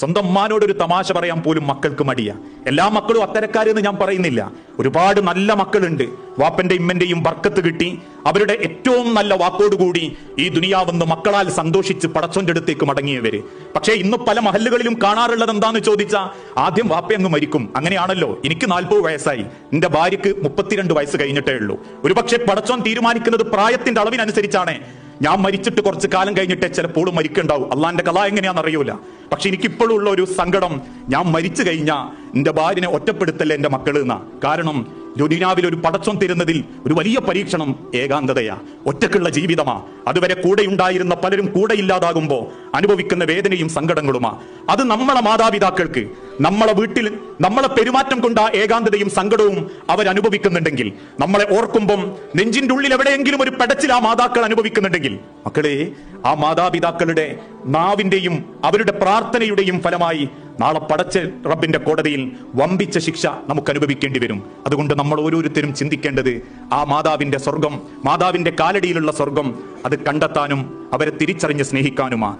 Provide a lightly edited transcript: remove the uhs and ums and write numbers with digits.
സ്വന്തം ഉമ്മാനോടൊരു തമാശ പറയാൻ പോലും മക്കൾക്ക് മടിയാ. എല്ലാ മക്കളും അത്തരക്കാരെന്ന് ഞാൻ പറയുന്നില്ല. ഒരുപാട് നല്ല മക്കളുണ്ട്. വാപ്പന്റെ ഇമ്മന്റെയും ബർക്കത്ത് കിട്ടി അവരുടെ ഏറ്റവും നല്ല വാക്കോടുകൂടി ഈ ദുനിയാവെന്ന് മക്കളാൽ സന്തോഷിച്ച് പടച്ചോന്റെ അടുത്തേക്ക് മടങ്ങിയവര്. പക്ഷേ ഇന്ന് പല മഹല്ലുകളിലും കാണാറുള്ളത് എന്താന്ന് ചോദിച്ചാൽ ആദ്യം വാപ്പയങ്ങ് മരിക്കും. അങ്ങനെയാണല്ലോ. എനിക്ക് 40 വയസ്സായി, എന്റെ ഭാര്യക്ക് 32 വയസ്സ് കഴിഞ്ഞിട്ടേ ഉള്ളൂ. ഒരുപക്ഷെ പടച്ചോൻ തീരുമാനിക്കുന്നത് പ്രായത്തിന്റെ അളവിനനുസരിച്ചാണ്. ഞാൻ മരിച്ചിട്ട് കുറച്ച് കാലം കഴിഞ്ഞിട്ടേ ചിലപ്പോൾ മരിക്കുണ്ടാവും. അള്ളാന്റെ കഥ എങ്ങനെയാണെന്ന് അറിയൂല. പക്ഷെ എനിക്കിപ്പോഴും ഉള്ള ഒരു സങ്കടം, ഞാൻ മരിച്ചു കഴിഞ്ഞാൽ എന്റെ ഭാര്യനെ ഒറ്റപ്പെടുത്തല്ലേ എന്റെ മക്കള് എന്നാ. കാരണം ദുനിയാവിൽ ഒരു പടച്ചോൻ തരുന്നതിൽ ഒരു വലിയ പരീക്ഷണം ഏകാന്തതയാ, ഒറ്റക്കുള്ള ജീവിതമാ. അതുവരെ കൂടെയുണ്ടായിരുന്ന പലരും കൂടെ ഇല്ലാതാകുമ്പോ അനുഭവിക്കുന്ന വേദനയും സങ്കടങ്ങളുമാ. അത് നമ്മളെ മാതാപിതാക്കൾക്ക് നമ്മളെ വീട്ടിൽ നമ്മളെ പെരുമാറ്റം കൊണ്ട് ആ ഏകാന്തതയും സങ്കടവും അവരനുഭവിക്കുന്നുണ്ടെങ്കിൽ, നമ്മളെ ഓർക്കുമ്പം നെഞ്ചിന്റെ ഉള്ളിൽ എവിടെയെങ്കിലും ഒരു പെടച്ചിൽ ആ മാതാക്കൾ അനുഭവിക്കുന്നുണ്ടെങ്കിൽ, മക്കളെ, ആ മാതാപിതാക്കളുടെ നാവിന്റെയും അവരുടെ പ്രാർത്ഥനയുടെയും ഫലമായി നാളെ പടച്ച റബ്ബിന്റെ കോടതിയിൽ വമ്പിച്ച ശിക്ഷ നമുക്ക് അനുഭവിക്കേണ്ടി വരും. അതുകൊണ്ട് നമ്മൾ ഓരോരുത്തരും ചിന്തിക്കേണ്ടത് ആ മാതാവിന്റെ സ്വർഗം, മാതാവിന്റെ കാലടിയിലുള്ള സ്വർഗം അത് കണ്ടെത്താനും അവരെ തിരിച്ചറിഞ്ഞ് സ്നേഹിക്കാനുമാ.